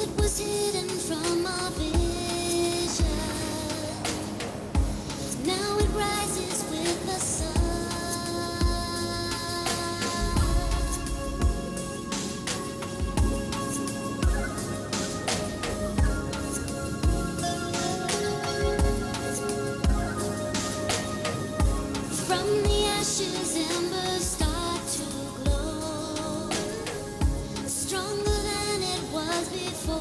It was hidden from our vision. Now it rises with the sun. From the ashes, embers start to glow, stronger than it was before.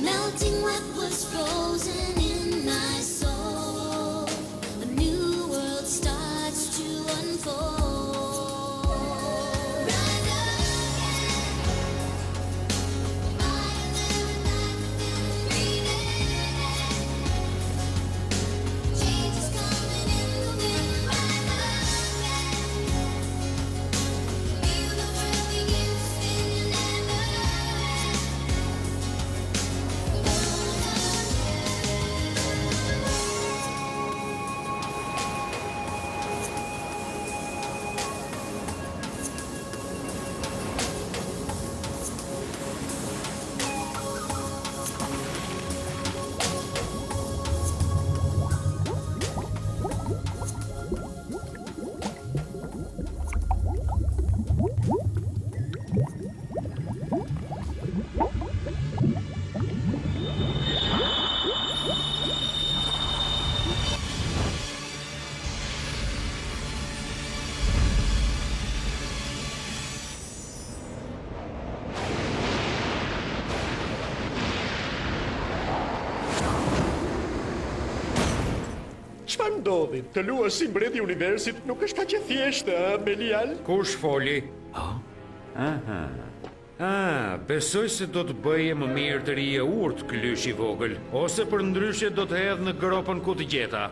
Melting what was frozen in my soul. A new world starts to unfold. Rise again, fire there and night, breathe in. Change is coming in the wind. Rise again, feel the world begin to spin. You never Çfarë ndodhi? Të luash si mbreti i universit nuk është kaq e thjeshtë, Belial? Kush foli? Aha. Besoj se do të bëje më mirë të rije urt klysh i vogël, ose për ndryshe do të hedh në gropën ku të gjeta.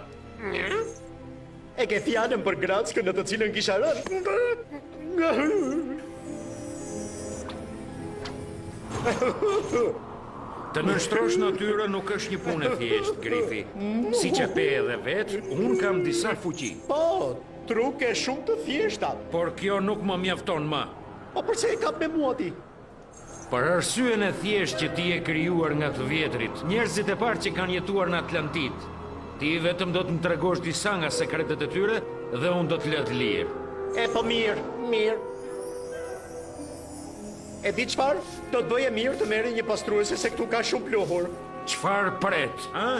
E ke fjalën për grackën në të cilën kisha rënë? Të nështrosh natyrën nuk është një punë e thjeshtë, Grifi. Si që pe edhe vetë, unë kam disa fuqi. Po, truke shumë të thjeshta. Por kjo nuk më mjafton më. Po përse e kap me mua ti? Për arsyen e thjeshtë që ti e krijuar nga të vjetrit, njerëzit e parë që kanë jetuar në Atlantit. Ti vetëm do të më tregosh disa nga sekretet e tyre dhe unë do të lë të lirë. E po mirë. E di çfarë? Do të bëje mirë të merri një pastruese se këtu ka shumë pluhur. Çfarë pret, a?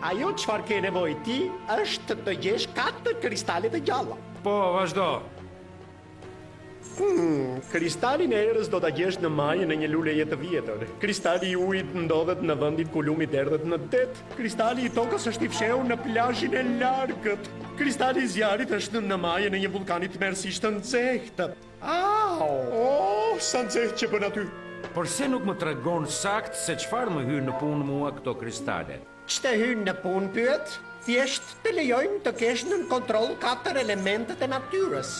Ajo çfarë ke nevojë ti është të gjesh 4 kristale të gjalla. Po, vazhdo. Kristalin e erës do ta gjesh në majën e një luleje të vjetër. Kristali i ujit ndodhet në vendin ku lumi derdhet në det. Kristali i tokës është i fshehur në plazhin e largët. Kristali i zjarit është në majën e një vulkani tmerrsisht të nxehtë. Au! Sa nxehtë që bën aty. Përse nuk më tregon sakt se çfarë më hyn në punë mua këto kristale? Ç'të hyn në punë pyet? Thjesht të lejojnë të kesh nën kontroll 4 elementet e natyrës.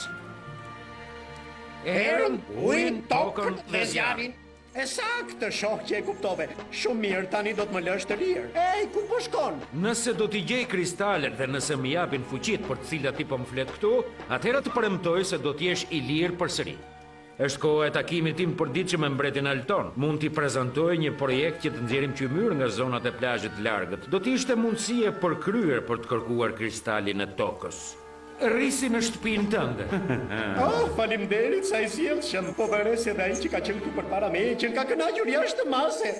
Erën, ujin, tokën dhe zjarin. E saktë, shoh që e kuptove. Shumë mirë, tani do të më lësh të lirë. Ej, ku po shkon? Nëse do t'i gjej kristalet dhe nëse më japin fuqit për të cilat ti po më flet këtu, atëherë të premtoj se do t'jesh i lirë përsëri. Është koha e takimit tim përditshëm me mbretin Alton. Mund t'i prezantoj një projekt që të nxjerrim qymyr nga zonat e plazhit të largët. Do t'ishte mundësi e përkryer për të kërkuar kristalin e tokës. Rrisi në shtëpinë tënde. Oh, faleminderit sa i sjellshëm. Po vëres edhe ai që ka qenë këtu përpara me, që ka kënaqur jashtë mase.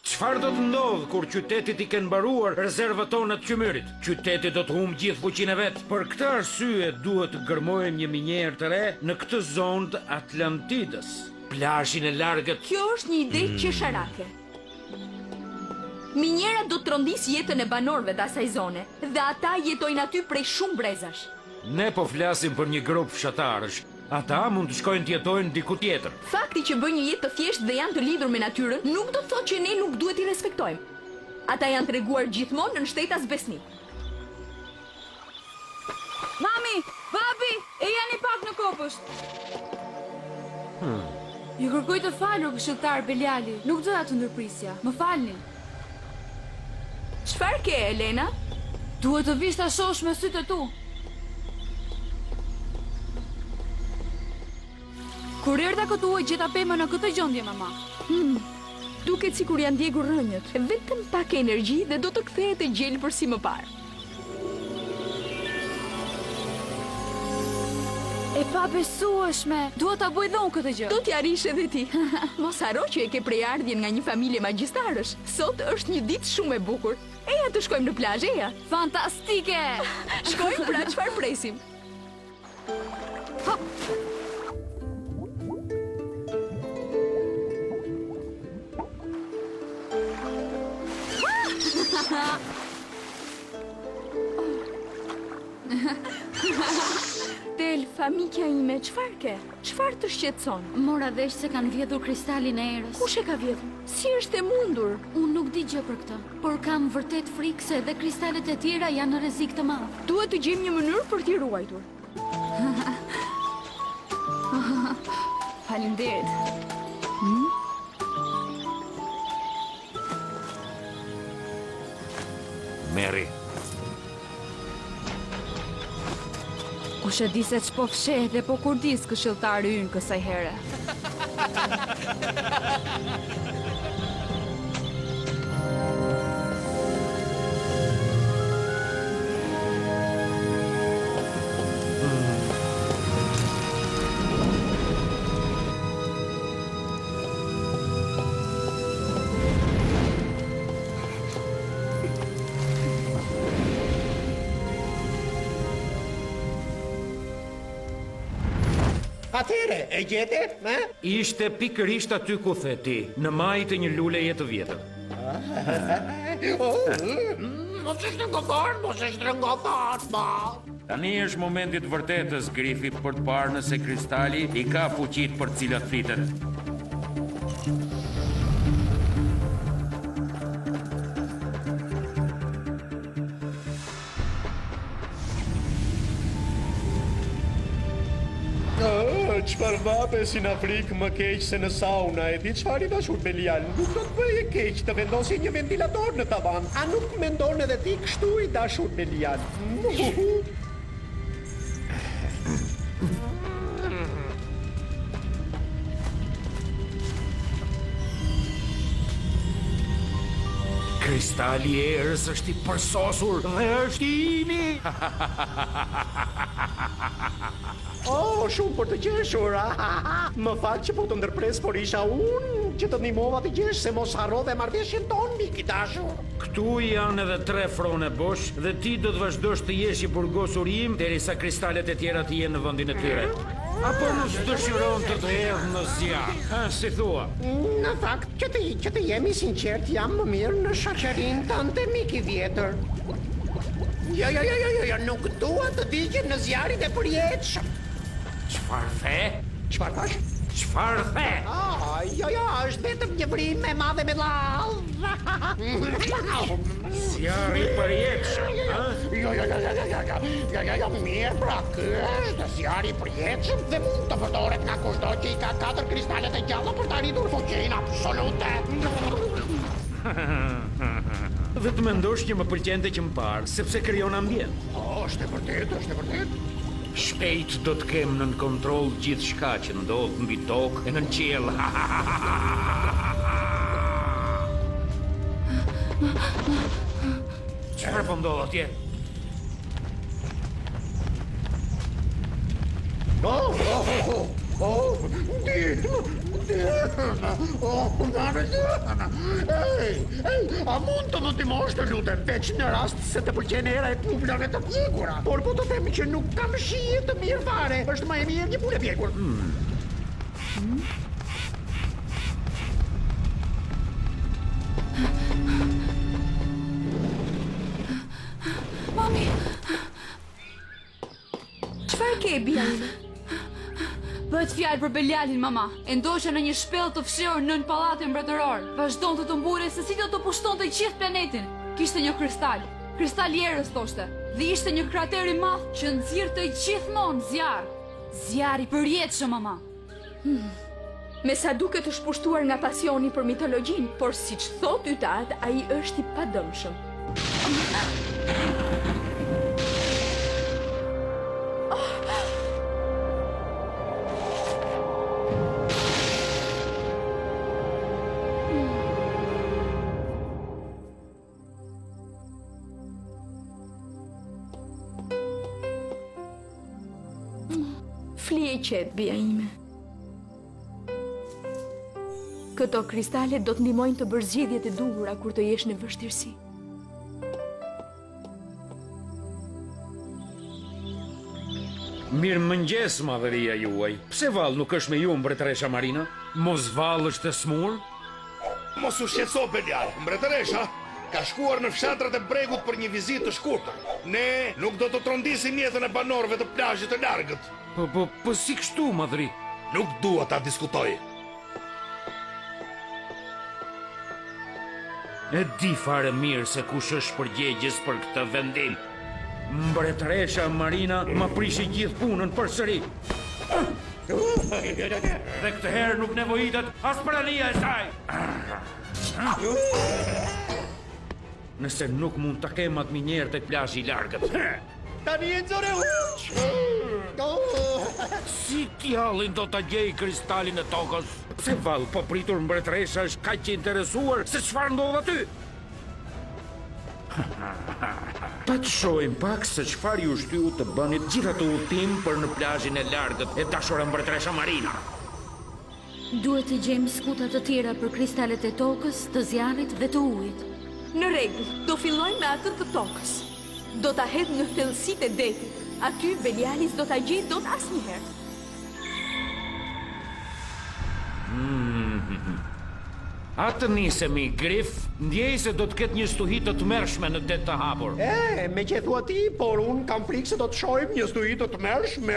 Çfarë do të ndodh kur qytetit i kenë mbaruar rezervat tona të qymyrit? Qyteti do të humbë gjithë fuqinë e vet. Për këtë arsye duhet të gërmojmë një minjer të re në këtë zonë të Atlantidës. Plazhin e largët. Kjo është një ide qesharake. Minjera do të trondis jetën e banorëve të asaj zone dhe ata jetojnë aty prej shumë brezash. Ne po flasim për një grup fshatarësh. Ata mund të shkojnë të jetojnë diku tjetër. Fakti që bëjnë një jetë të thjeshtë dhe janë të lidhur me natyrën nuk do të thotë që ne nuk duhet i respektojmë. Ata janë treguar gjithmonë në shtetas besnik. Mami, babi, e janë i pak në kopësht. Ju kërkoj të falur këshilltar Beliali, nuk doja të ndërprisja. Më falni. Çfarë ke, Elena? Duhet të vish ta shohësh me sytë e tu. Kur erdha këtu e gjeta Pemën në këtë gjendje, mama. Duket sikur janë ndjekur rrënjët. Vetëm pak energji dhe do të kthehet e gjelbër si më parë. E pa besueshme. Duhet ta bëj dhon këtë gjë. Do t'ja rish edhe ti. Mos haro që e ke prejardhjen nga një familje magjistarësh. Sot është një ditë shumë e bukur. Eja të shkojmë në plazh, eja. Fantastike! Shkojmë, pra çfarë presim? Del, familja ime, çfarë ke? Çfarë të shqetëson? Mora vesh se kanë vjedhur kristalin e erës. Kush e ka vjedhur? Si është e mundur? Unë nuk di gjë për këtë, por kam vërtet frikë se edhe kristalet e tjera janë në rrezik të madh. Duhet të gjejmë një mënyrë për t'i ruajtur. Faleminderit. Mary, Kush e di se ç'po fsheh dhe po kur dis këshilltari ynë kësaj here. Atëre, e gjete? ishte pikërisht aty ku the ti, në majtë e një luleje të vjetër. Mos e shtrëngohar, Tani është momenti të vërtetës, Grifi, për të parë nëse kristali i ka fuqit për të cilat flitet. Çfarë vape si në Afrikë më keq se në sauna e di çfarë i dashur Belial. Nuk do të bëje keq të vendosi një ventilator në tavan. A nuk mendon edhe ti kështu i dashur Belial? Kristali i erës është i përsosur dhe është i imi. Oh, shumë për të gjeshur. Më fal që po të ndërpres, por isha unë që të ndihmova të gjesh se mos harrove marrëveshjen tonë, mik i dashur. Këtu janë edhe 3 frone bosh dhe ti do të vazhdosh të jesh i burgosur im derisa kristalet e tjera të jenë në vendin e tyre. Apo mos dëshiron të hedh në zjarr? Si thua? Në fakt, që të jemi sinqert, jam më mirë në shoqërinë tënde, mik i vjetër. Jo, nuk dua të digjem në zjarrin e përjetshëm. Çfarë the? Çfarë thash? Çfarë the? Jo, është vetëm një vrim e madhe me llall. Zjarri i përjetshëm, ha? Jo, mirë, pra ky është zjarri i përjetshëm dhe mund të përdoret nga kushdo që i ka 4 kristalet e gjalla për të arritur fuqinë absolute. Dhe të mendosh që më pëlqente që më parë, sepse krijon ambient. Është e vërtet. Shpejt do të kem nën kontroll gjithçka që ndodh mbi tokë e nën qiell. Çfarë po ndodh atje? A mund të më ndihmosh të lutem, veç në rast se të pëlqen era e publave të pjekura. Por po të them që nuk kam shije të mirë fare. Është më e mirë një pulë e pjekur. Mami, Çfarë ke, bia ime? bëhet fjalë për Belialin, mama. E ndoshta në një shpellë të fshehur nën pallatin mbretëror. Vazhdonte të mbulej se si do të pushtonte gjithë planetin. Kishte një kristal. Kristal i erës thoshte. Dhe ishte një krater i madh që nxirrte gjithmonë zjarr. Zjarr i përjetshëm, mama. Me sa duket është pushtuar nga pasioni për mitologjin, por siç thot ytat, ai është i padëmshëm. Je i qetë, bia ime. Këto kristale do të ndihmojnë të bërë zgjedhjet e duhura kur të jesh në vështirësi. Mirë mëngjes, madhëria juaj. Pse Vall nuk është me ju, mbretëresha Marina? Mos Vall është e smur? Mos u shqetëso, Belial. Mbretëresha ka shkuar në fshatrat e bregut për një vizitë të shkurtër. Ne nuk do të trondisim jetën e banorëve të plazhit të largët. Po si kështu, madhëri? Nuk dua ta diskutoj. E di fare mirë se kush është përgjegjës për këtë vendim. Mbretëresha Marina ma prishi gjithë punën përsëri. Dhe këtë herë nuk nevojitet as prania e saj. Nëse nuk mund të kem atë minjerë të plazhi i largët. Tani e nxore Si tjallin do të gjej kristalin e tokës? Pse Vall, po pritur mbretëresha është kaq që interesuar se çfarë ndodh aty? Pa të shohim pak se çfarë ju shtyu të bëni gjithë atë udhtim për në plazhin e largët e dashura mbretëresha Marina. Duhet të gjejmë skuta të tjera për kristalet e tokës, të zjarrit dhe të ujit. Në rregull, do fillojmë me atë të tokës. Do ta hedh në thellësitë e detit. Aty Beliali do ta gjejë dot asnjëherë. Atë nisemi Grif, ndjej se do të ketë një stuhi të tmerrshme në det të hapur. Me që thua ti, por unë kam frikë se do të shohim një stuhi të tmerrshme.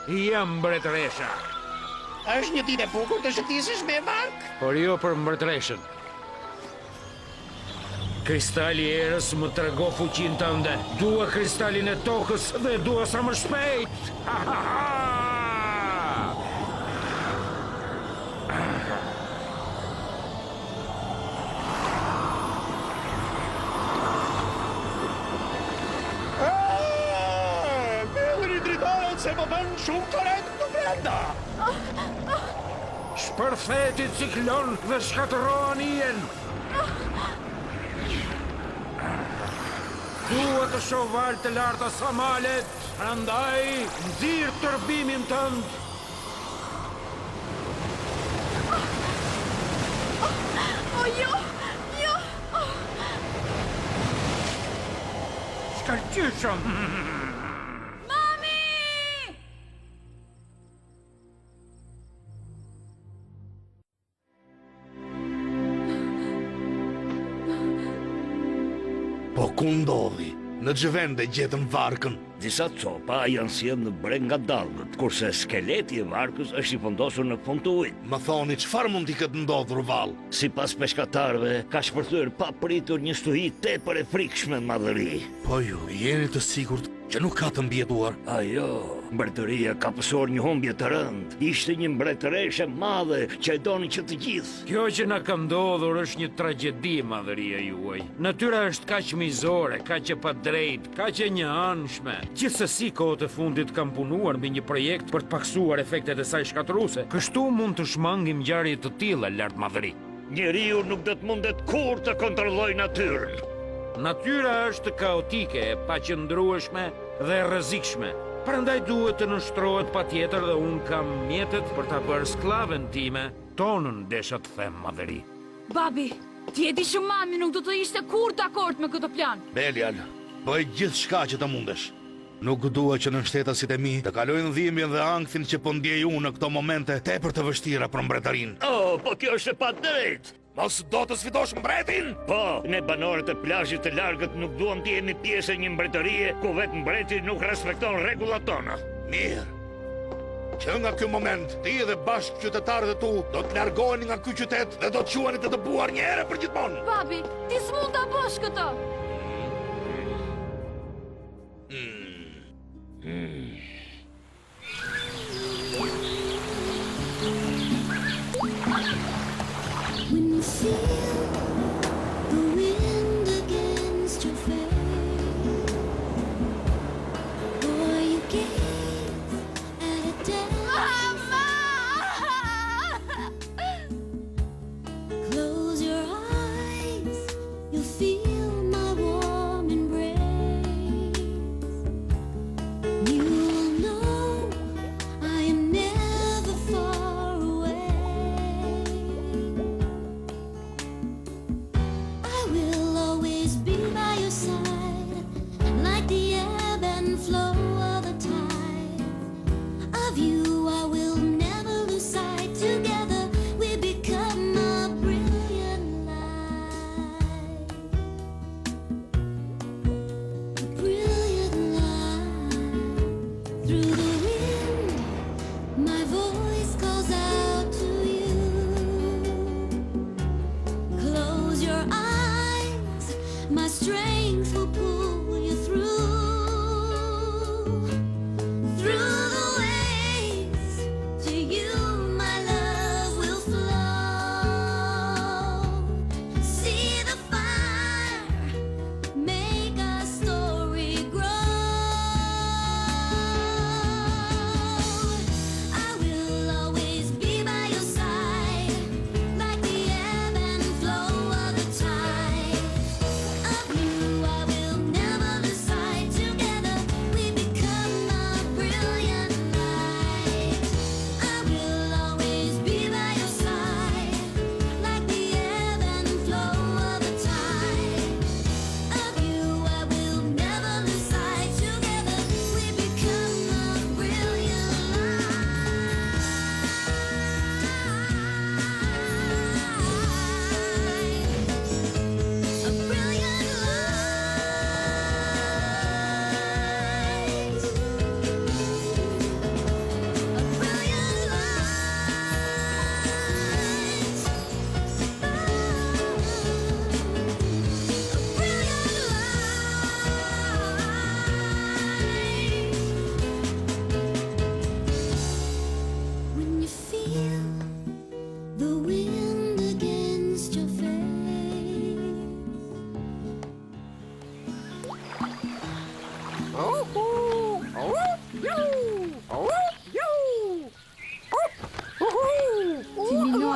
Jam mbretëresha. Është një ditë e bukur të shëtisësh me bark? Por jo për mbretëreshën. Kristali i erës më trego fuqinë tënde. Dua kristalin e tokës dhe dua sa më shpejt. Bellëri dritohet se më bën shumë të rejtë në brenda. Shpërtheti ciklon dhe shkatëro anijen. Dua të shoh valë të larta sa malet, prandaj nxirr tërbimin tënd. Jo, jo. Shkëlqyshëm. Po ku ndodhi? Në Xhevende gjetën varkën. Disa copa janë sjellë në breg nga dallgët, kurse skeleti i varkës është i vendosur në fund të ujit. Më thoni, çfarë mund t'i ketë ndodhur, Vall? Sipas peshkatarëve, ka shpërthyer pa pritur një stuhi tepër e frikshme madhëri. Po ju, jeni të sigurt që nuk ka të mbjetuar? Ajo, mbretëria ka pësor një humbje të rëndë. Ishte një mbretëreshe madhe që e doni që të gjithë. Kjo që na ka ndodhur është një tragjedi, madhëria juaj. Natyra është kaq mizore, kaq e padrejtë, kaq e njëanshme. Gjithsesi, kohët e fundit kam punuar mbi një projekt për të paksuar efektet e saj shkatërruese. Kështu mund të shmangim ngjarje të tilla lart madhëri. Njeriu nuk do të mundet kur të kontrollojë natyrën. Natyra është kaotike, e paqëndrueshme dhe rrezikshme. Prandaj duhet të nështrohet patjetër dhe unë kam mjetet për ta bërë skllaven time, tonën desha të them madhëri. Babi, ti e di që mami nuk do të ishte kur dakord me këtë plan. Belial, bëj gjithçka që të mundesh. Nuk dua që në shtetasit e mi të kalojnë dhimbjen dhe ankthin që po ndjej unë në këto momente tepër të vështira për mbretërinë. Po kjo është e padrejtë. Mos do të sfidosh mbretin? Po, ne banorët e plazhit të largët nuk duam të jemi pjesë e një mbretërie ku vetë mbreti nuk respekton rregullat tona. Mirë. Që nga ky moment, ti dhe bashkë qytetarët e tu do të largoheni nga ky qytet dhe do të quheni të dëbuar një herë për gjithmonë. Babi, ti s'mund ta bësh këtë. When you feel the wind against your face, or you gaze at a death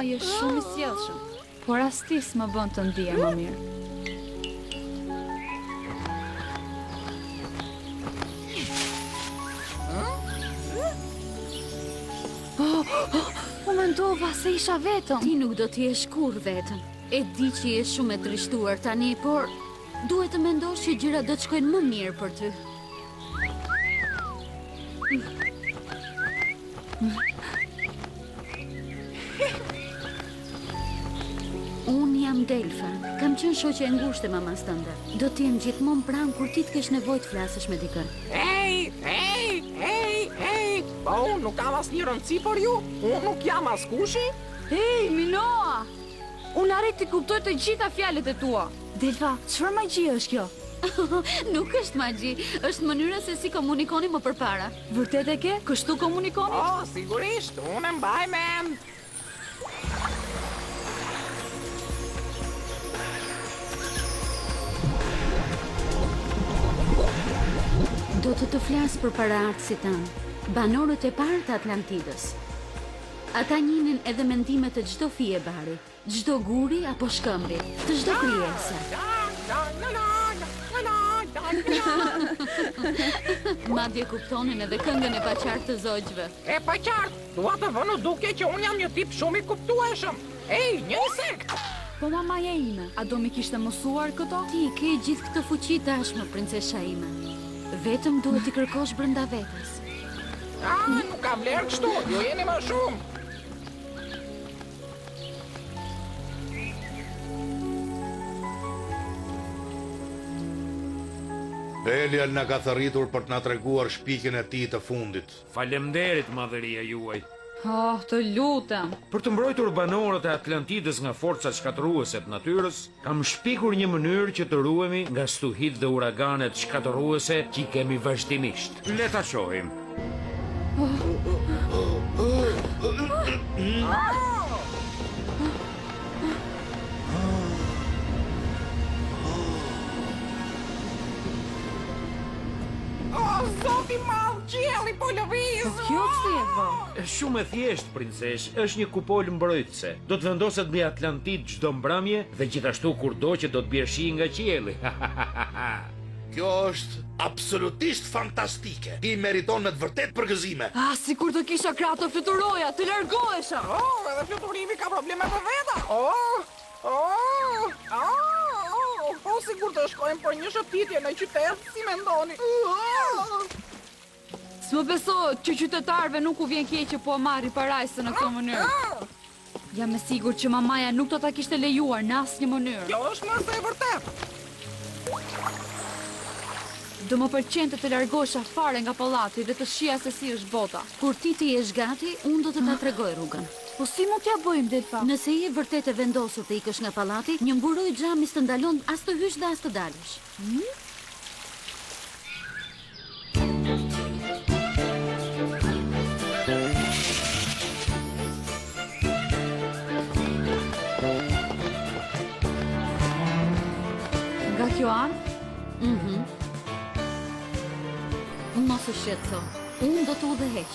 je shumë i sjellshëm, por as ti s'më bën të ndihem më mirë. U mendova se isha vetëm. Ti nuk do t'jesh kur vetëm. E di që je shumë e trishtuar tani, por duhet të mendosh që gjërat do të shkojnë më mirë për ty. Unë jam Delfa. Kam qenë shoqe e ngushtë e mamas tënde. Do t'jem gjithmonë pranë kur ti të kesh nevojë të flasësh me dikën. Hey! Po unë nuk kam asnjë rëndësi për ju? Unë nuk jam askushi? Hey, Minoa! Unë arrit të kuptoj të gjitha fjalët e tua. Delfa, çfarë magji është kjo? Nuk është magji, është mënyra se si komunikoni më përpara. Vërtet e ke? Kështu komunikoni? Oh, sigurisht, unë e mbaj mend. Do të flasë për para artësit tanë, banorët e parë të Atlantidës. Ata njinin edhe mendimet të çdo fije bari, çdo guri apo shkëmbi, të çdo krijese. Madje kuptonin edhe këngën e paqartë të zogjve. E paqartë, dua të vënë duke që unë jam një tip shumë i kuptueshëm. Ej, një insekt! Po mamaja ime, a do mi kishte mësuar këto? Ti ke gjithë këtë fuqi tashmë, princesha ime. Vetëm duhet t'i kërkosh brenda vetes. Nuk ka vlerë kështu, ju jeni më shumë. Belial na ka thërritur për të na treguar shpikjen e tij të fundit. Faleminderit madhëria juaj. Oh, të lutem. Për të mbrojtur banorët e Atlantidës nga forcat shkatëruese të natyrës, kam shpikur një mënyrë që të ruhemi nga stuhit dhe uraganet shkatëruese që i kemi vazhdimisht. Le ta shohim. Zoti madh, qielli po lëviz. Kjo si e bë? Shumë e thjesht, princesh, është një kupol mbrojtëse. Do të vendoset mbi Atlantid çdo mbrëmje dhe gjithashtu kurdo që do të bjerë shi nga qielli. Kjo është absolutisht fantastike. Ti meriton me të vërtet përgëzime. Sikur të kisha krah të fluturoja, të largohesha. Edhe fluturimi ka probleme me veta. Po sigur të shkojmë për një shëtitje në qytet, si mendoni? S'më besohet që qytetarëve nuk u vjen keq që po marri parajsën në këtë mënyrë. Jam e sigurt që mamaja nuk do ta kishte lejuar në asnjë mënyrë. Kjo është më së e vërtet. Do më pëlqente të largosha fare nga pallati dhe të shija se si është bota. Kur ti të jesh gati, unë do të ta tregoj rrugën. Po si mund t'ja bëjmë, Delfa? Nëse je vërtet e vendosur të ikësh nga pallati, një mburoj xhami të ndalon as të hysh dhe as të dalësh. Nga kjo anë? Mos u shqetëso. Unë do të udhëheq.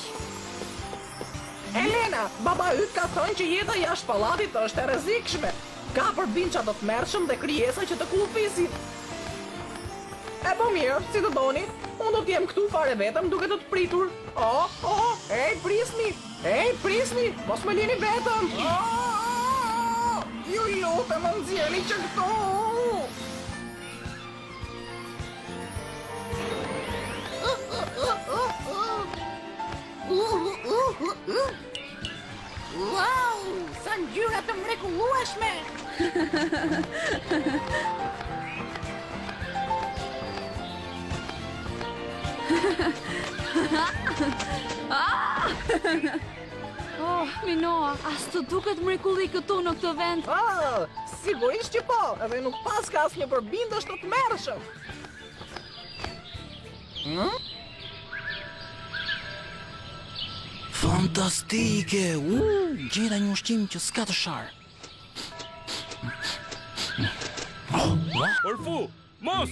Elena, baba yt ka thënë që jeta jashtë pallatit është e rrezikshme. Ka përbindqa të tmerrshëm dhe krijesa që të kullëfisin. E po mirë, si të doni, unë do t'jem këtu fare vetëm duke të pritur. Ej, prisni, mos më lini vetëm. Ju lutem, më nxjerrni që këtu. Wow, sa ngjyra të mrekullueshme! Minoa, as të duket mrekulli këtu në këtë vend? Sigurisht që po, edhe nuk pas ka asnjë përbindësh të tmerrshëm. Fantastike! Gjeta një ushqim që s'ka të sharë. Orfu, mos!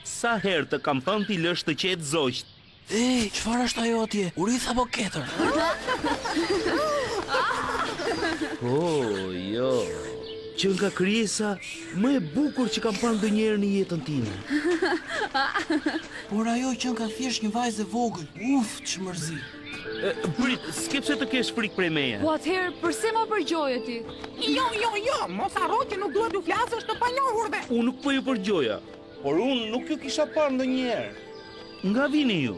Sa herë të kam thënë ti lësh të qetë zogjt. Ej, çfarë është ajo atje? Urith apo ketër? Oh, jo. Që nga krijesa më e bukur që kam parë ndonjëherë në jetën time. Por ajo që ka thjesht një vajzë e vogël. Uf, ç'mërzi. Prit, s'ke pse të kesh frikë prej meje. Po atëherë, përse më përgjoje ti? Jo, mos harro që nuk duhet ju flasësh të panjohurve. Unë nuk po ju përgjoja, por unë nuk ju kisha parë ndonjëherë. Nga vini ju?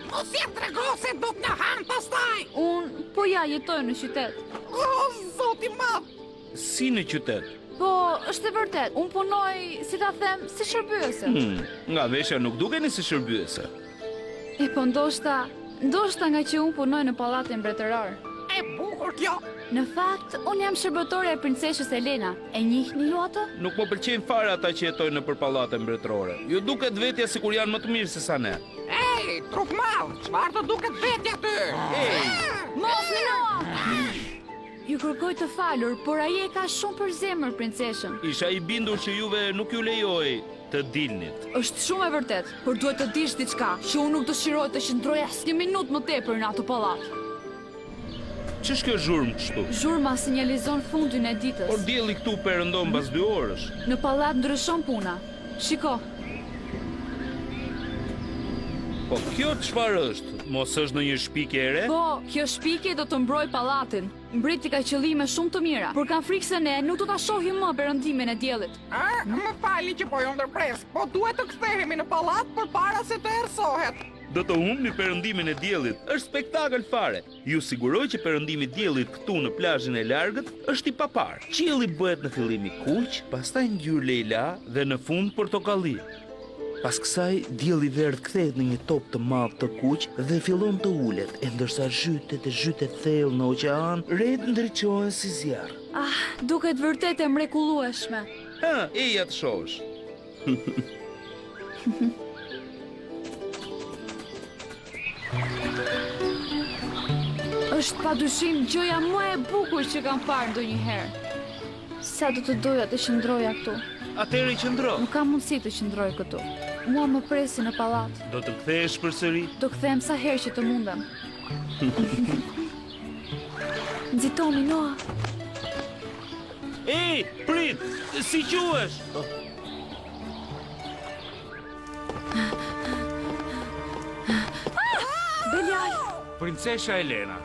Mos jep trego se do të na han pastaj. Unë, po ja, jetoj në qytet. O, zoti madh. Si në qytet? Po, është e vërtet, unë punoj, si ta them, si shërbyese. Nga veshja nuk dukeni si shërbyese. E po ndoshta nga që unë punoj në pallatin mbretëror. E bukur kjo. Në fakt, unë jam shërbëtore e princeshës Elena. E njihni ju atë? Nuk më pëlqejnë fare ata që jetojnë nëpër pallate mbretërore. Ju duket vetja sikur janë më të mirë se sa ne. Ej, trup madh, çfarë të duket vetja ty? Mos Minoa! Ju kërkoj të falur, por ai e ka shumë për zemër princeshën. Isha i bindur që juve nuk ju lejoj të dilnit. Është shumë e vërtet, por duhet të dish diçka, që unë nuk dëshiroj të qëndroj asnjë minutë më tepër në atë pallat. Ç'është kjo zhurmë kështu? Zhurma sinjalizon fundin e ditës. Por dielli këtu perëndon mbas 2 orësh. Në pallat ndryshon puna. Shiko, Po kjo çfarë është? Mos është ndonjë shpikje e re? po, kjo shpikje do të mbroj pallatin. Mbreti ka qëllime shumë të mira, por kam frikë se ne nuk do ta shohim më perëndimin e diellit. Më fali që po ju ndërpres, po duhet të kthehemi në pallat përpara se të errësohet. Do të humbi perëndimin e diellit. Është spektakël fare. Ju siguroj që perëndimi i diellit këtu në plazhin e largët është i papar. Qielli bëhet në fillim i kuq, pastaj ngjyrë lejla dhe në fund portokalli. Pas kësaj, dielli i verdh kthehet në një top të madh të kuq dhe fillon të ulet, e ndërsa zhytet thellë në oqean, ret ndriçohen si zjarr. Duket vërtet e mrekullueshme. Eja të shohësh. Është padyshim gjëja më e bukur që kam parë ndonjëherë. Sa do të doja të qëndroja këtu. Atëherë qëndro. Nuk kam mundësi të qëndroj këtu. Mua më presin në pallat. Do të kthehesh përsëri? Do kthehem sa herë që të mundem. Nxito Minoa. Ej, prit! Si quhesh? Belial! Princesha Elena,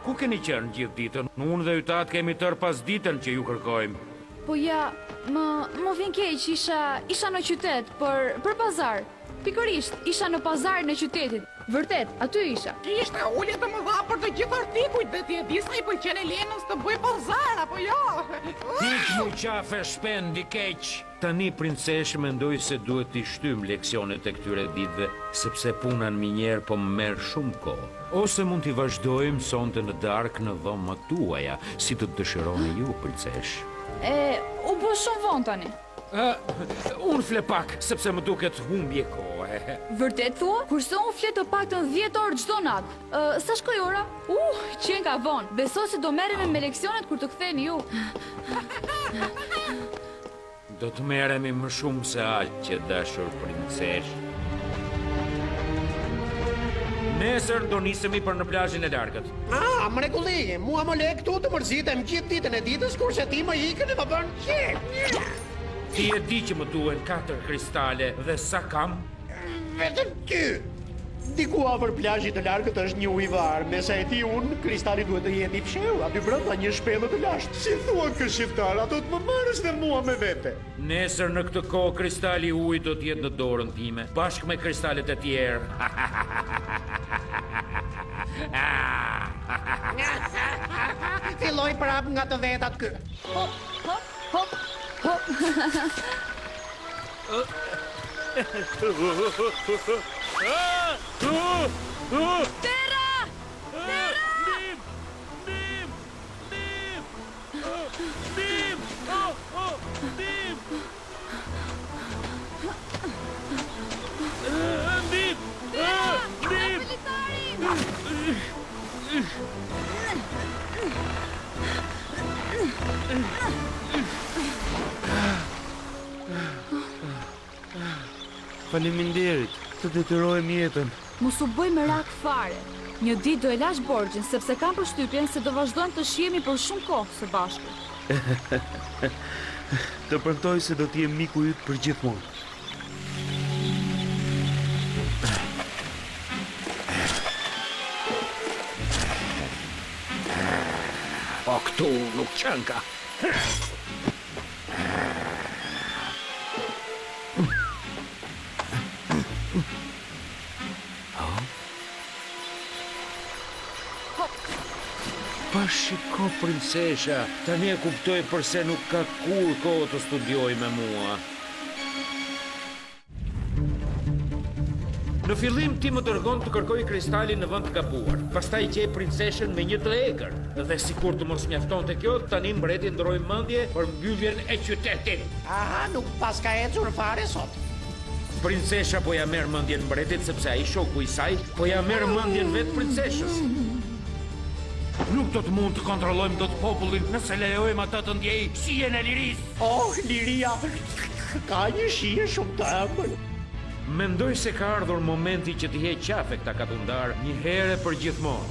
ku keni qenë gjithë ditën? Unë dhe ytat kemi tërë pas ditën që ju kërkojmë. Po ja, më vjen keq, isha në qytet për pazar. Pikërisht, isha në pazarin e qytetit. Vërtet, aty isha. Kishte ulje të mëdha për të gjithë artikujt dhe ti e di sa i pëlqen Elenës të bëj pazar apo jo? Hiq mu qafe shpendi keq. Tani princeshë mendoj se duhet t'i shtym leksionet e këtyre ditëve, sepse puna në minjer po më merr shumë kohë. Ose mund t'i vazhdojmë sonte në darkë në dhomat tuaja, si të dëshironi ju, princeshë. U bë shumë vonë tani. Unë fle pak, sepse më duket humbje kohë. Vërtet thua? Kurse unë flet të paktën 10 orë çdo natë. Sa shkoj ora? Qen ka vonë. Besoj se do merremi me leksionet kur të ktheni ju. Do të merremi më shumë se aq, që dashur princeshë. Nesër do nisemi për në plazhin e largët. Mrekulli, mua më le këtu të mërzitem gjithë ditën e ditës, kurse ti më ikën e më bën qef. Ti e di që më duhen 4 kristale dhe sa kam? Vetëm ty. Diku afër plazhit të largët është një ujëvar, me sa e di unë, kristali duhet të jetë i fshehur, aty brenda një shpellë të lashtë. Si thua kë shqiptar, ato të më marrësh dhe mua me vete. Nesër në këtë kohë kristali i ujit do të jetë në dorën time, bashkë me kristalet e tjerë. Filloj prap nga të vetat kë. Hop. Terra! Faleminderit. të detyrojmë jetën. Mos u bëj merak fare. Një ditë do e lash borxhin sepse kam përshtypjen se do vazhdojmë të shihemi për shumë kohë së bashku. Të premtoj se do të jem miku yt për gjithmonë. Po këtu nuk qënë ka. Pa shiko, princesha, tani e kuptoj përse nuk ka kur kohë të studioj me mua. Në fillim ti më dërgon të kërkoj kristalin në vend të gabuar. Pastaj gjej princeshën me një të egër. Dhe sikur të mos mjaftonte kjo, tani mbreti ndroi mendje për mbylljen e qytetit. Aha, nuk pas ka ecur fare sot. Princesha po ja merr mendjen mbretit sepse ai shoku i saj po ja merr mendjen vetë princeshës. Nuk do të mund të kontrollojmë dot popullin nëse lejojmë ata të ndjej shijen e lirisë. Oh, liria, ka një shije shumë të ëmbël. Mendoj se ka ardhur momenti që të heq qafe këta katundar një herë për gjithmonë.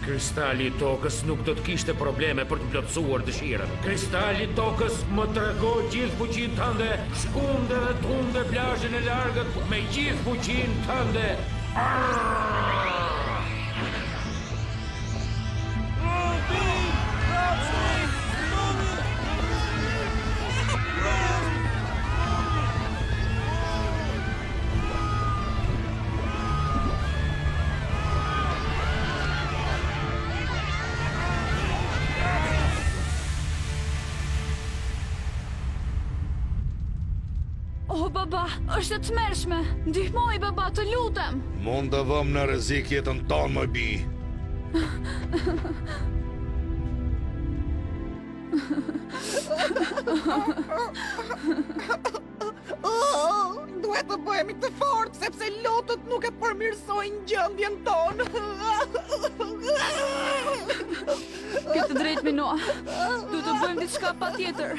Kristali i tokës nuk do të kishte probleme për të plotësuar dëshirën. Kristali i tokës më tregoi gjithë fuqinë tënde, shkunde dhe tunde plazhin e largët me gjithë fuqinë tënde. O, baba, është e tmerrshme. Ndihmoj, baba, të lutem. Mund të vëmë në rrezik jetën tonë, më bi. Duhet të bëhemi të fortë, sepse lotët nuk e përmirësojnë gjendjen tonë. Ke të drejtë, Minoa. Duhet të bëjmë diçka patjetër.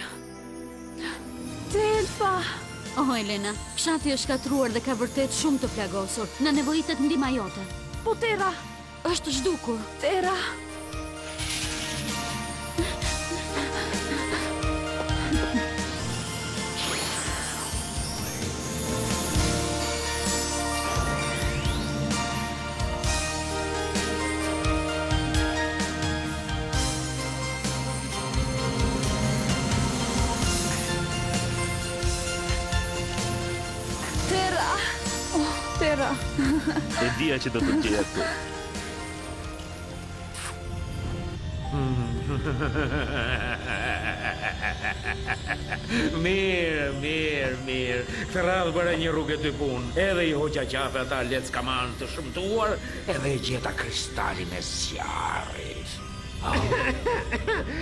Telfa! Oh, Elena, fshati është katruar dhe ka vërtet shumë të plagosur. Na nevojitet ndihma jote. Po Tera, Është zhdukur. Tera. Tera. E dija që do të gjej atë. Mirë. Këtë radhë bëra një rrugë të punë. Edhe i hoqa qafe ata leckaman të shëmtuar, edhe i gjeta kristalin e zjarrit.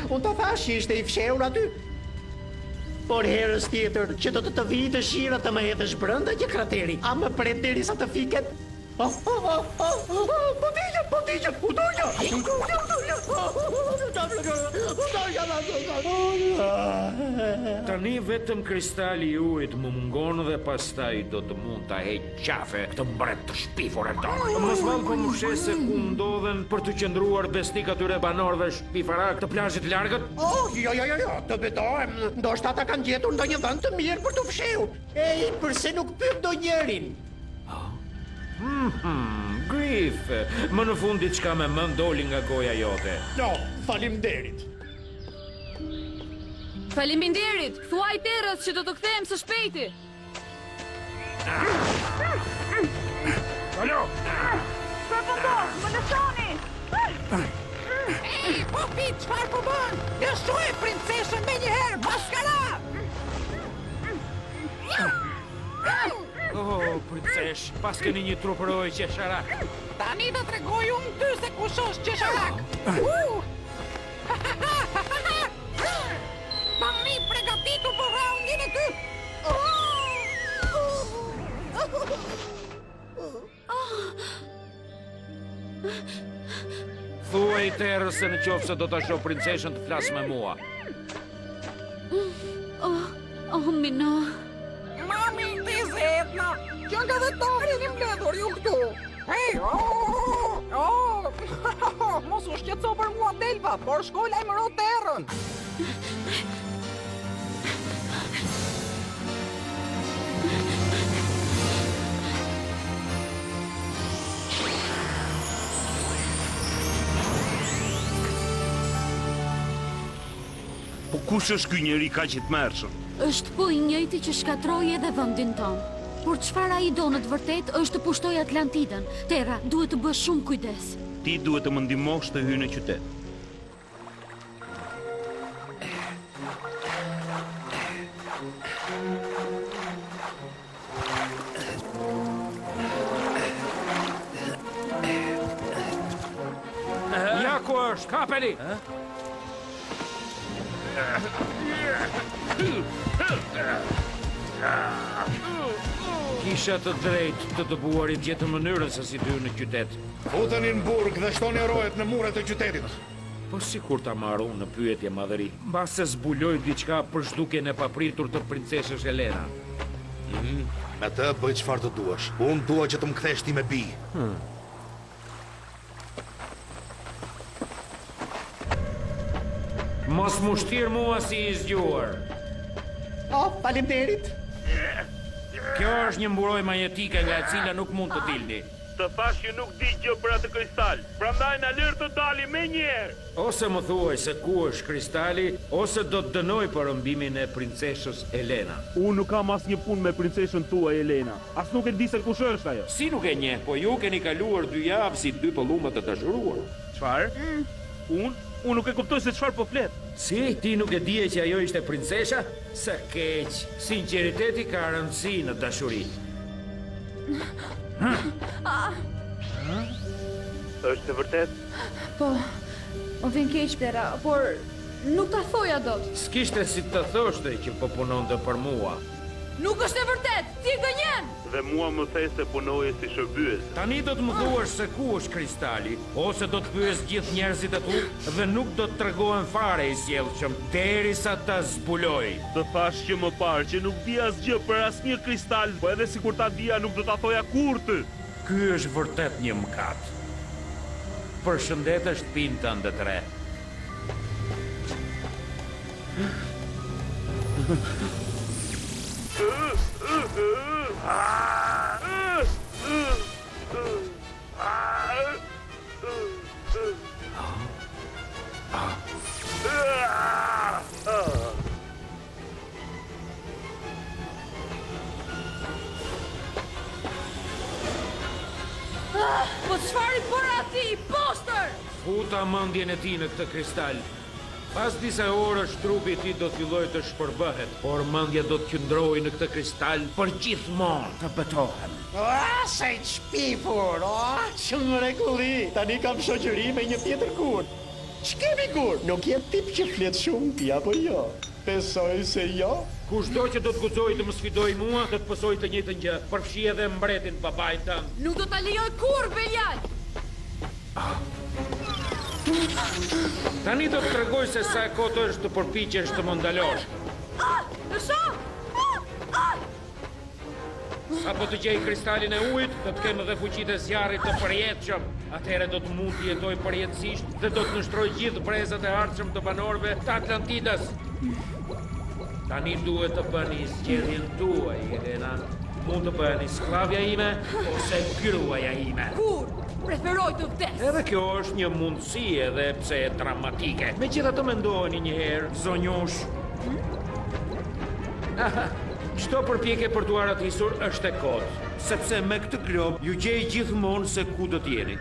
Unë të thash që ishte i fshehur aty. Por herës tjetër që do të vi dëshira të më hedhësh brenda një krateri. A më pret derisa të fiket? Po digja. Tani vetëm kristali i ujit më mungon dhe pastaj do të mund ta heq qafe këtë mbret të shpifurën tonë. Mos vallë po më fshes se ku ndodhen për të qëndruar besnik atyre banorëve shpifarak të plazhit largët? Oh, jo, të betohem. Ndoshta ata kanë gjetur ndonjë vend të mirë për të fshehur. Ej, përse nuk pyet ndonjërin? Grif, më në fund diçka me mend doli nga goja jote. No, faleminderit. Faleminderit. Thuaj Terës që do të kthehem së shpejti. Alo. Sa po bën? Më lëshoni. Ej, popi, çfarë po bën? Lëshoj princeshën me një herë, maskara! Oh, princesh, pas keni një trupëroj qesharak. Tani do t'rregoj unë ty se kush është qesharak. Mami pregatitur për raundin e ty. Thuaj Terës se në qoftë se do ta shoh princeshën të flas me mua. Oh, Minoa. Mami, ti zetna, gjën ka dhe tari një mbledhur ju këtu. Hej, mos u shqetëso për mua Delva, por shkoj lajmëro terrën. Po kush është ky njeri kaq i tmerrshëm? Është po i njëjti që shkatroi edhe vendin tonë. Por çfarë ai do në të vërtet është të pushtoj Atlantidën. Terra, duhet të bësh shumë kujdes. Ti duhet të më ndihmosh të hyj në qytet. Ja ku është, kapeli! Kisha të drejt të dëbuarit gjetë mënyrën se si ty në qytet. Futeni në burg dhe shtoni rojet në muret e qytetit. Po si kur ta marru në pyetje madhëri, mbas se zbuloj diçka për zhdukjen e papritur të princeshës Elena. Me të bëj çfarë të duash. Unë dua që të më kthesh ti me bi. Mos mu shtir mua si i zgjuar. Faleminderit. Kjo është një mburoj magnetike nga e cila nuk mund të dilni. Të thash që nuk di gjë për atë kristal. Prandaj na lër të dali menjëherë. Ose më thuaj se ku është kristali, ose do të dënoj për rëmbimin e princeshës Elena. Unë nuk kam asnjë punë me princeshën tuaj Elena. As nuk e di se kush është ajo. Si nuk e njeh, po ju keni kaluar 2 javë si 2 pëllumë të dashuruar. Çfarë? Unë nuk e kuptoj se çfarë po flet. Si, ti nuk e dije që ajo ishte princesha? Sa keq, sinqeriteti ka rëndësi në dashuri. Është e vërtet? Po, më vjen keq Terra, por nuk ta thoja dot. S'kishte si të thoshte që po punonte për mua. Nuk është e vërtet, ti e gënjen! Dhe mua më thej se punoje si shërbyes. Tani do të më thuash se ku është kristali, ose do të pyes gjithë njerëzit e tu dhe nuk do të tregohen fare i sjellshëm derisa ta zbuloj. Të thash që më parë që nuk di asgjë për asnjë kristal, po edhe sikur ta dija nuk do ta thoja kurrë. Ky është vërtet një mëkat. Përshëndet shtëpinë tënde të re. Po çfarë i bëra ti, poster? Futa mendjen e ti në këtë kristal. Pas disa orësh trupi i tij do të fillojë të shpërbëhet, por mendja do të qëndrojë në këtë kristal për gjithmonë të betohem. Sa i shpifur, që mrekulli. Tani kam shoqëri me një tjetër kur. Ç'kemi kur? Nuk je tip që flet shumë ti apo jo? Besoj se jo. Kushdo që do të guxojë të më sfidojë mua, do të pësoj të njëjtën gjë. Përfshi edhe mbretin babain tënd. Nuk do ta lejoj kur, Belial! Tani do të tregoj se sa e kot është të përpiqesh të më ndalosh. Lësho! Apo të gjej kristalin e ujit, do të kem edhe fuqitë e zjarrit të përjetshëm. Atëherë do të mund të jetoj përjetësisht dhe do të nështroj gjithë brezat e ardhshëm të banorëve të Atlantidës. Tani duhet të bëni zgjedhjen tuaj, Elena. Mund të bëni sklavja ime ose gruaja ime. Kur? Preferoj të vdes. Edhe kjo është një mundësi edhe pse e dramatike. Megjithatë mendojeni një herë, zonjush. Çdo përpjekje për t'u aratisur është e kotë, sepse me këtë glob ju gjej gjithmonë se ku do t'jeni.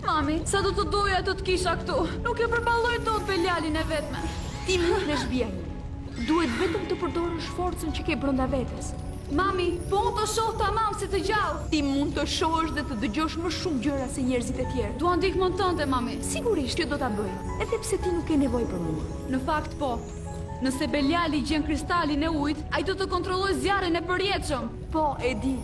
Mami, sa do të doja të të kisha këtu. Nuk e përballoj dot Belialin e vetme. Ti nuk në shbia ime. Duhet vetëm të përdorësh forcën që ke brenda vetes. Mami, po unë të shoh tamam si të gjallë. Ti mund të shohësh dhe të dëgjosh më shumë gjëra se njerëzit e tjerë. Dua ndihmën tënde, mami. Sigurisht që do ta bëj, edhe pse ti nuk ke nevojë për mua. Në fakt po. Nëse Beliali gjen kristalin e ujit, ai do të kontrollojë zjarrin e përjetshëm. Po, e di.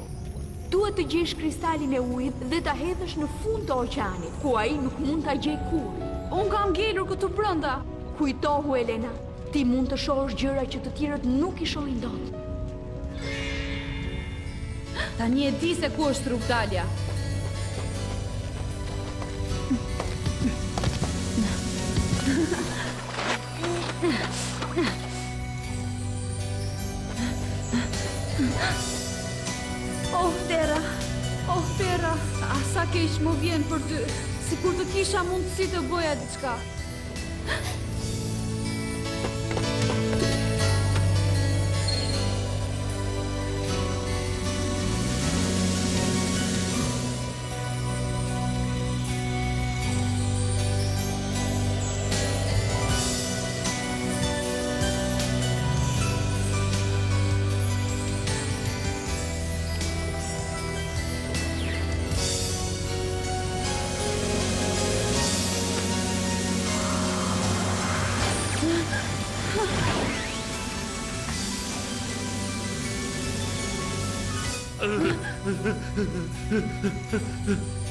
Duhet të gjesh kristalin e ujit dhe ta hedhësh në fund të oqeanit, ku ai nuk mund ta gjej kurrë. Unë kam ngelur këtu brenda. Kujtohu, Elena, ti mund të shohësh gjëra që të tjerët nuk i shohin dot. Tani e di se ku është rrugë dalja. Oh, Tera! Oh, Tera, asa keq më vjen për ty. Sikur të kisha mundësi të bëja diçka.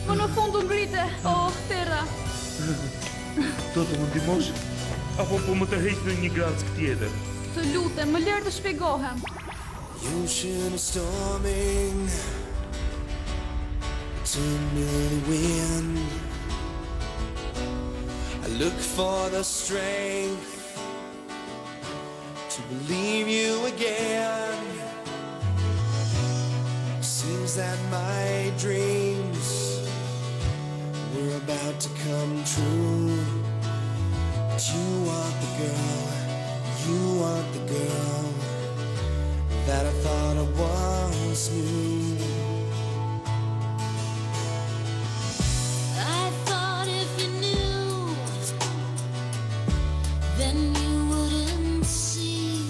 Më në fund u ngrite. Oh, Tera. Do të më ndihmosh? Apo po më tërheq në një grack tjetër? Të lutem, më lër të shpjegohem. Ocean is storming, it's a new wind. I look for the strength to believe you again. Seems that my dreams were about to come true. But you want the girl that I thought I once knew. I thought if you knew, then you wouldn't see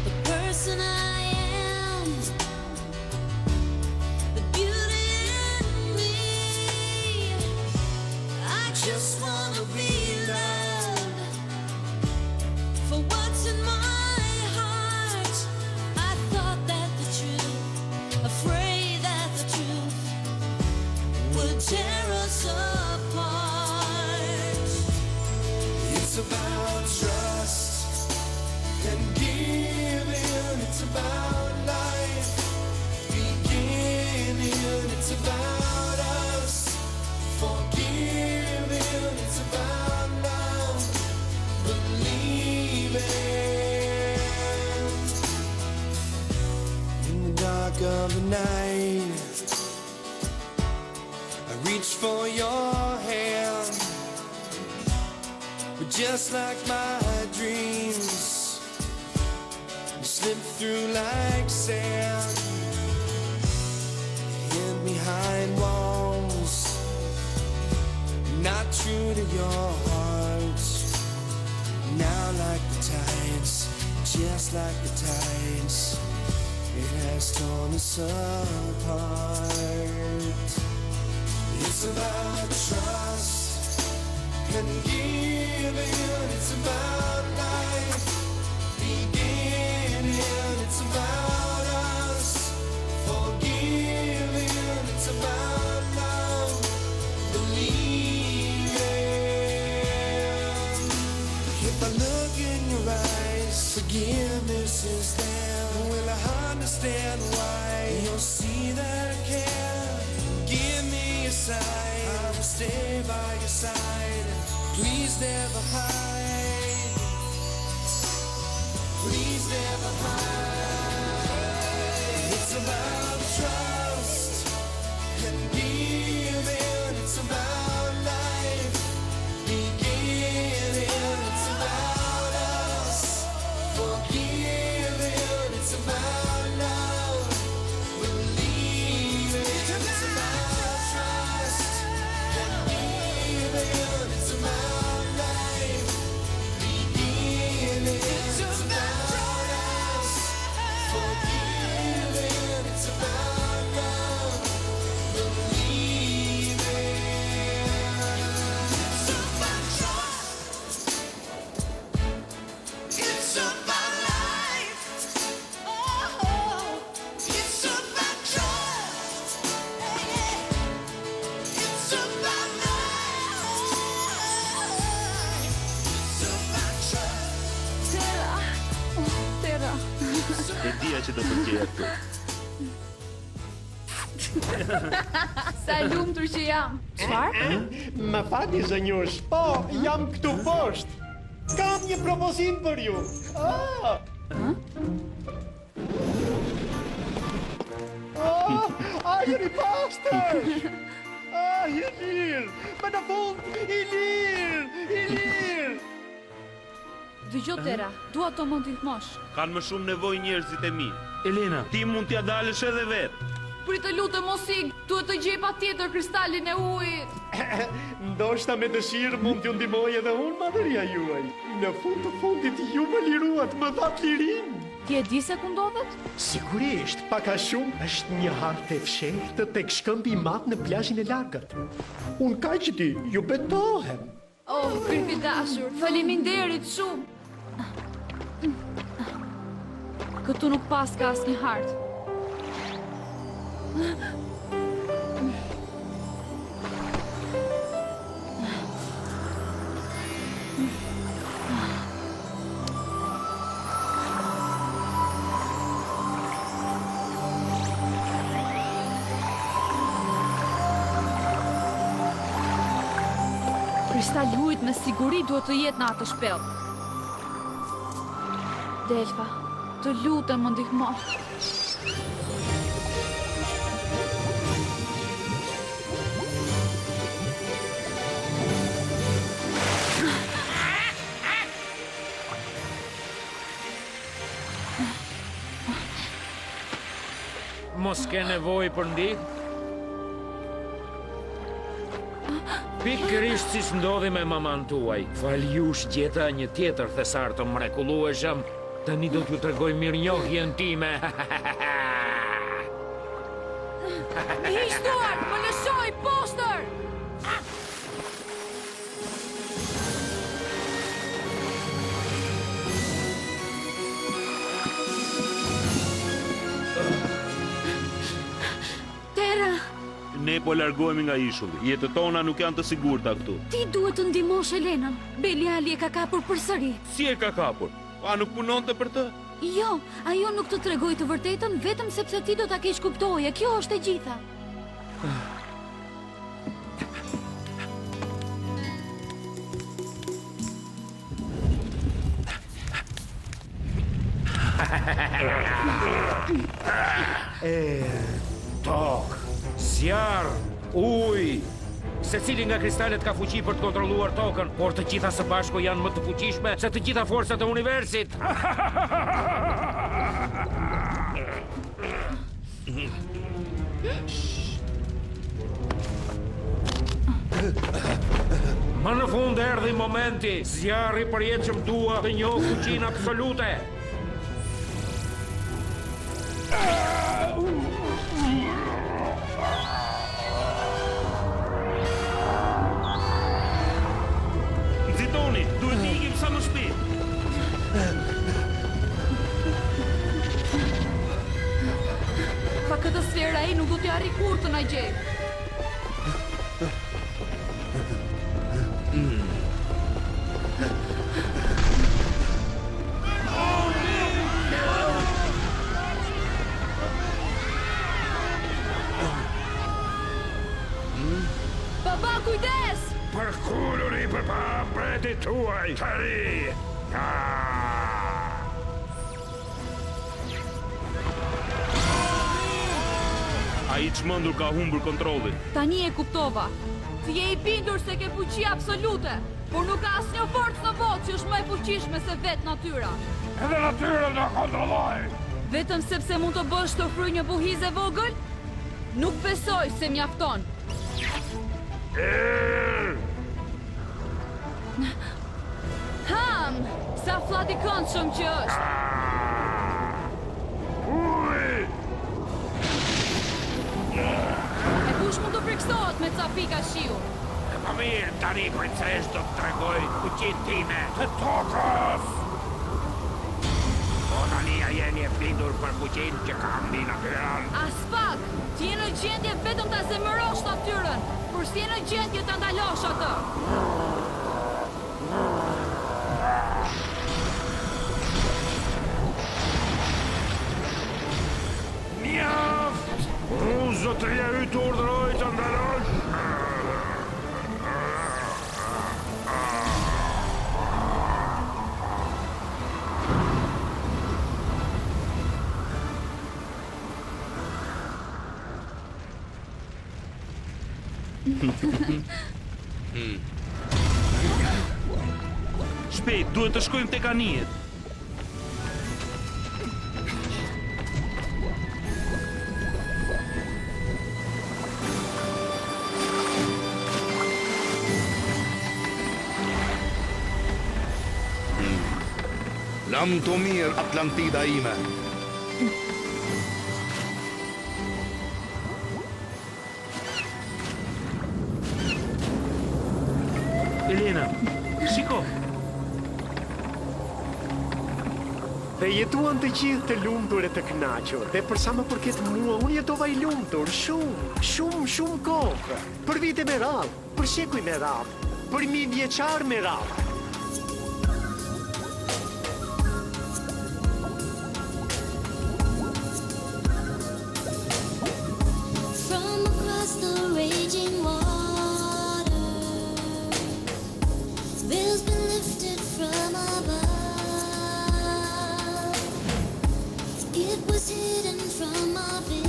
the person I am, the beauty in me. I just wanna be loved for what's in my heart. I thought that the truth, afraid that the truth would tear us apart. It's about trust and giving. It's about life beginning. It's about us forgiving. It's about love believing. In the dark of the night, I reach for your hand. But just like my dreams, you slip through like sand. Hid behind walls, not true to your heart. Now like the tides, just like the tides, it has torn us apart. It's about trust and giving. It's about life beginning. It's about us forgiving. It's about love believing. If I look in your eyes, forgiveness is there. Will I understand why? You'll see that I care. Give me a sign, I will stay by your side. Please never hide. Please never hide. It's about trust and giving. It's about life beginning. It's about us forgiving. It's about love believing. It's about trust and giving. It's about life beginning. It's about us E dija që do të gjeja këtu. Sa lumtur që jam. Çfarë? Më fali zënjush, po, jam këtu poshtë. Kam një propozim për ju. Jeni pastër! I lirë! Më në fund, i lirë! Dëgjoj Tera, dua të më ndihmosh. Kanë më shumë nevojë njerëzit e mi. Elena, ti mund t'ja dalësh edhe vetë. Pritë lutem mos ik, duhet të gjej patjetër kristalin e ujit. Ndoshta me dëshirë mund t'ju ndihmoj edhe unë, madhëria juaj. Në fund të fundit ju më liruat, më dhat lirin. Ti e di se ku ndodhet? Sigurisht, pak a shumë është një hartë e fshehtë tek shkëmbi i madh në plazhin e largët. Unë kaq di, ju betohem. Oh, Grifi dashur, faleminderit shumë. Këtu nuk pas ka asnjë hartë. Kristali i ujit me siguri duhet të jetë në atë shpellë. Delfa, të lutem më ndihmo. Mos ke nevojë për ndihmë? Pikërisht si s'ndodhi me maman tuaj. Faljush gjeta një tjetër thesar të mrekullueshëm. Tani do t'ju tregoj mirënjohjen time. Hiq duart, më lëshoj postër! Tera, Ne po largohemi nga ishulli. Jetët tona nuk janë të sigurta këtu. ti duhet të ndihmosh Elenën. Beliali e ka kapur përsëri. Si e ka kapur? A nuk punonte për të? Jo, ajo nuk të tregoj të vërtetën vetëm sepse ti do ta kesh kuptoje. Kjo është e gjitha. Tok, zjarr, ujë. Secili nga kristalet ka fuqi për të kontrolluar tokën, por të gjitha së bashku janë më të fuqishme se të gjitha forcat e universit. Më në fund erdhi momenti. Zjarri përjetshëm dua të njoh fuqinë absolute. Nxitoni, duhet të ikim sa më shpejt. Pa këtë sferë ai nuk do t'i arri kur të na gjej. Baba, kujdes! Përkulluri për para mbretit tuaj, të ri! Ai i çmendur ka humbur kontrollin. Tani e kuptova. Ti je i bindur se ke fuqi absolute, por nuk ka asnjë forcë në botë që është më e fuqishme se vetë natyra. Edhe natyra na kontrolloj! Vetëm sepse mund të bësh të fryj një buhizë e vogël? Nuk besoj se mjafton. Ham! Sa fllati këndshëm që është! E kush mund të friksohet me ca pika shiu? Më mirë, tani princesh do të tregoj fuqinë time të tokës. Po tani a jeni e bindur për fuqinë që kam mbi natyrën? As pak! Ti je në gjendje vetëm ta zemërosh natyrën, por si je në gjendje ta ndalosh atë. Zotëria yt urdhëroi të ndalosh. Shpejt, duhet të shkojmë tek anijet. Lam të mirë Atlantida ime. Elena, shiko. Dhe jetuan të gjithë të lumtur e të kënaqur. Dhe për sa më përket mua, unë jetova i lumtur shumë kohë. Për vite me radhë, për shekuj me radhë, për 1000 vjeçar me radhë. From across the raging water, veils been lifted from above. It was hidden from our vision.